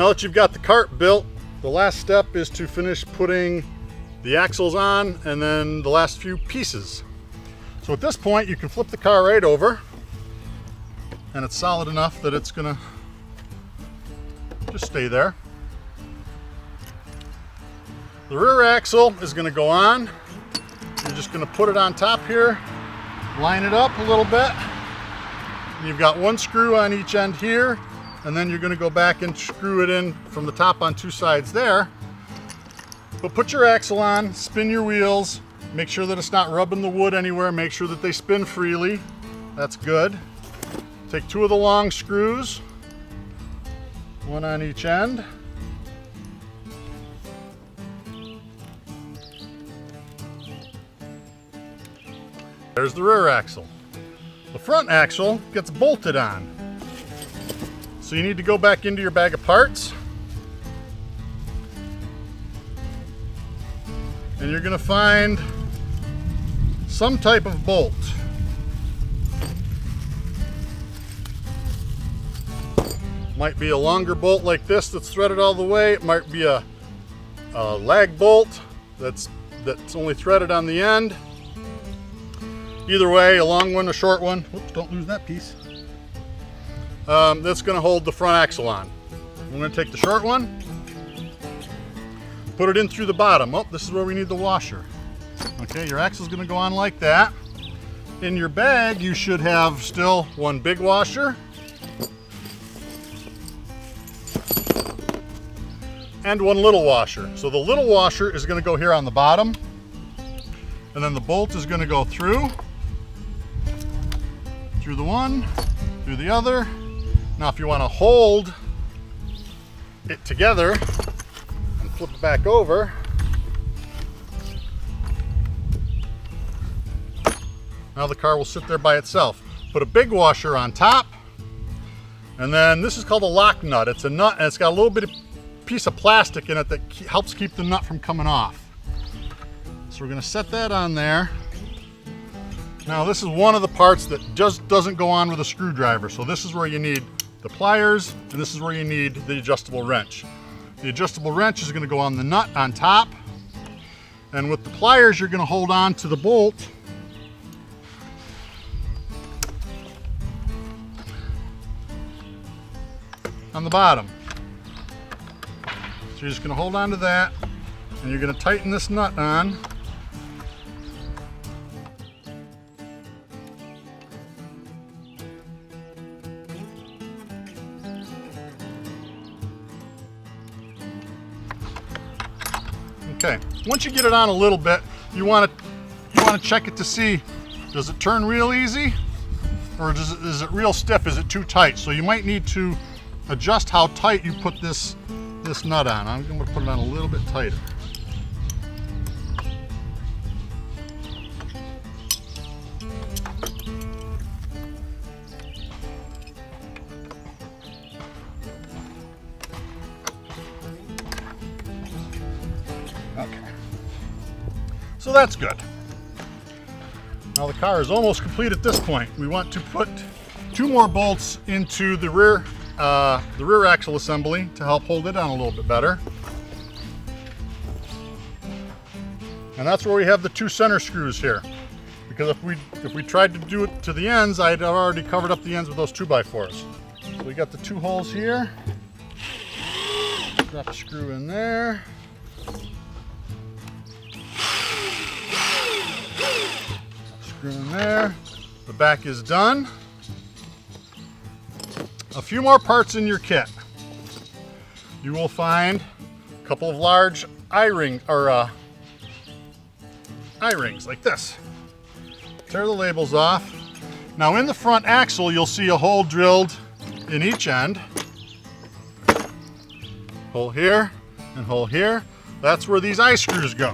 Now that you've got the cart built, the last step is to finish putting the axles on and then the last few pieces. So at this point, you can flip the car right over, and it's solid enough that it's gonna just stay there. The rear axle is gonna go on. You're just gonna put it on top here, line it up a little bit. You've got one screw on each end here, and then you're gonna go back and screw it in from the top on two sides there. But put your axle on, spin your wheels, make sure that it's not rubbing the wood anywhere, make sure that they spin freely. That's good. Take two of the long screws, one on each end. There's the rear axle. The front axle gets bolted on. So you need to go back into your bag of parts. And you're gonna find some type of bolt. Might be a longer bolt like this that's threaded all the way. It might be a lag bolt that's only threaded on the end. Either way, a long one, a short one. Whoops, don't lose that piece. That's gonna hold the front axle on. I'm gonna take the short one, put it in through the bottom. Oh, this is where we need the washer. Okay, your axle's gonna go on like that. In your bag, you should have still one big washer and one little washer. So the little washer is gonna go here on the bottom, and then the bolt is gonna go through the one, through the other. Now if you want to hold it together and flip it back over, now the car will sit there by itself. Put a big washer on top, and then this is called a lock nut. It's a nut and it's got a little bit of piece of plastic in it that helps keep the nut from coming off. So we're going to set that on there. Now this is one of the parts that just doesn't go on with a screwdriver. So this is where you need the pliers, and this is where you need the adjustable wrench. The adjustable wrench is going to go on the nut on top, and with the pliers you're going to hold on to the bolt on the bottom. So you're just going to hold on to that, and you're going to tighten this nut on. Okay, once you get it on a little bit, you want to check it to see, does it turn real easy, or is it real stiff? Is it too tight? So you might need to adjust how tight you put this nut on. I'm going to put it on a little bit tighter. Okay, so that's good. Now the car is almost complete at this point. We want to put two more bolts into the rear axle assembly to help hold it on a little bit better. And that's where we have the two center screws here. Because if we tried to do it to the ends, I'd already covered up the ends with those 2x4s. So we got the two holes here. Drop a screw in there. Screw in there. The back is done. A few more parts in your kit. You will find a couple of large eye-rings like this. Tear the labels off. Now in the front axle, you'll see a hole drilled in each end. Hole here and hole here. That's where these eye screws go.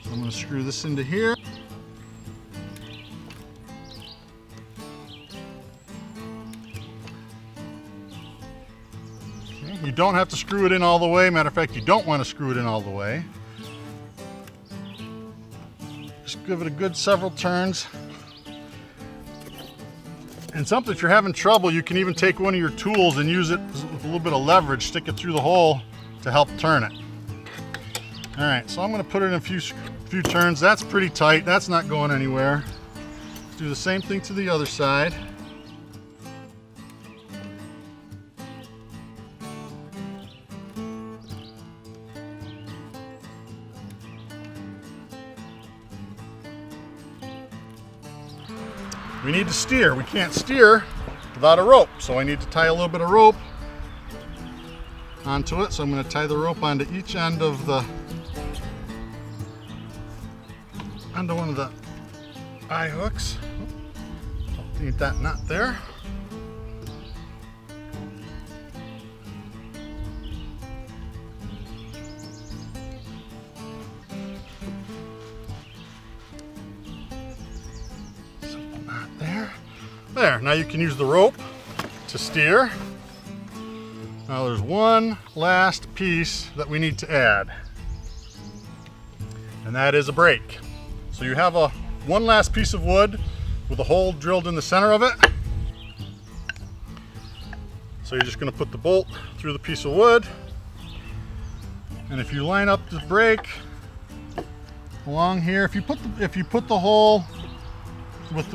So I'm going to screw this into here. You don't have to screw it in all the way. Matter of fact, you don't want to screw it in all the way. Just give it a good several turns. And something, if you're having trouble, you can even take one of your tools and use it with a little bit of leverage, stick it through the hole to help turn it. All right, so I'm gonna put it in a few turns. That's pretty tight, that's not going anywhere. Let's do the same thing to the other side. We need to steer. We can't steer without a rope, so I need to tie a little bit of rope onto it. So I'm going to tie the rope onto each end of onto one of the eye hooks. Need that nut there. There, now you can use the rope to steer. Now there's one last piece that we need to add, and that is a brake. So you have one last piece of wood with a hole drilled in the center of it. So you're just going to put the bolt through the piece of wood, and if you line up the brake along here, if you put the hole with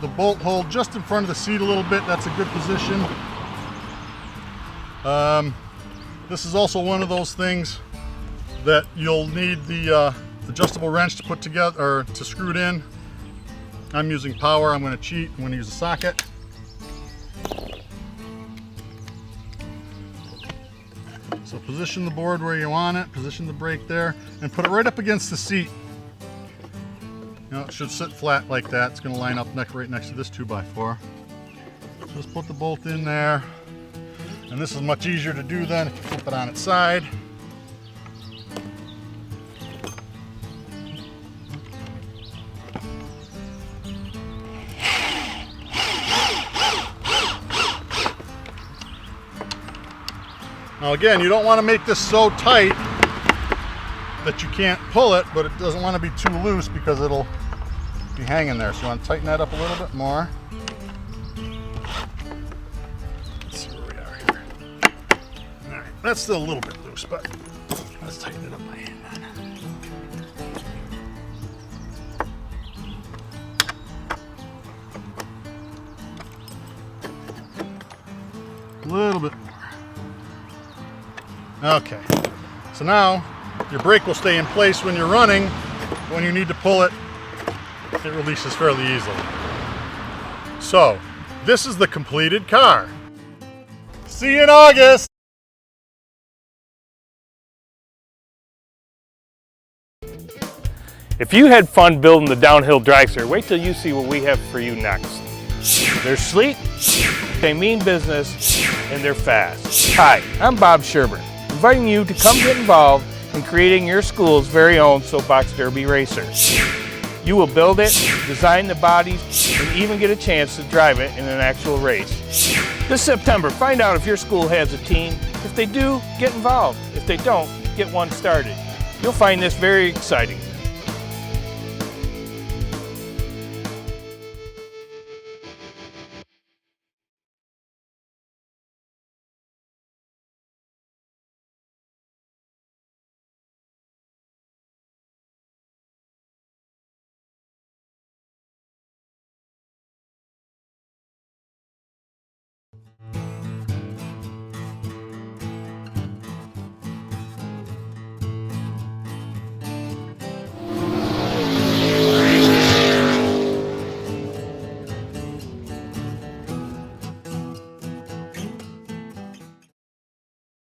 the bolt hole just in front of the seat a little bit, that's a good position. This is also one of those things that you'll need the adjustable wrench to put together, or to screw it in. I'm using power. I'm going to cheat. I'm going to use a socket. So position the board where you want it, position the brake there, and put it right up against the seat. You know, it should sit flat like that. It's going to line up right next to this 2x4. Just put the bolt in there. And this is much easier to do then if you flip it on its side. Now again, you don't want to make this so tight that you can't pull it, but it doesn't want to be too loose because it'll be hanging there. So you want to tighten that up a little bit more. Let's see where we are here. All right, that's still a little bit loose, but let's tighten it up by hand then. A little bit more. Okay, so now your brake will stay in place when you're running. When you need to pull it, it releases fairly easily. So, this is the completed car. See you in August! If you had fun building the downhill dragster, wait till you see what we have for you next. They're sleek, they mean business, and they're fast. Hi, I'm Bob Sherburne, inviting you to come get involved in creating your school's very own soapbox derby racer. You will build it, design the bodies, and even get a chance to drive it in an actual race. This September, find out if your school has a team. If they do, get involved. If they don't, get one started. You'll find this very exciting.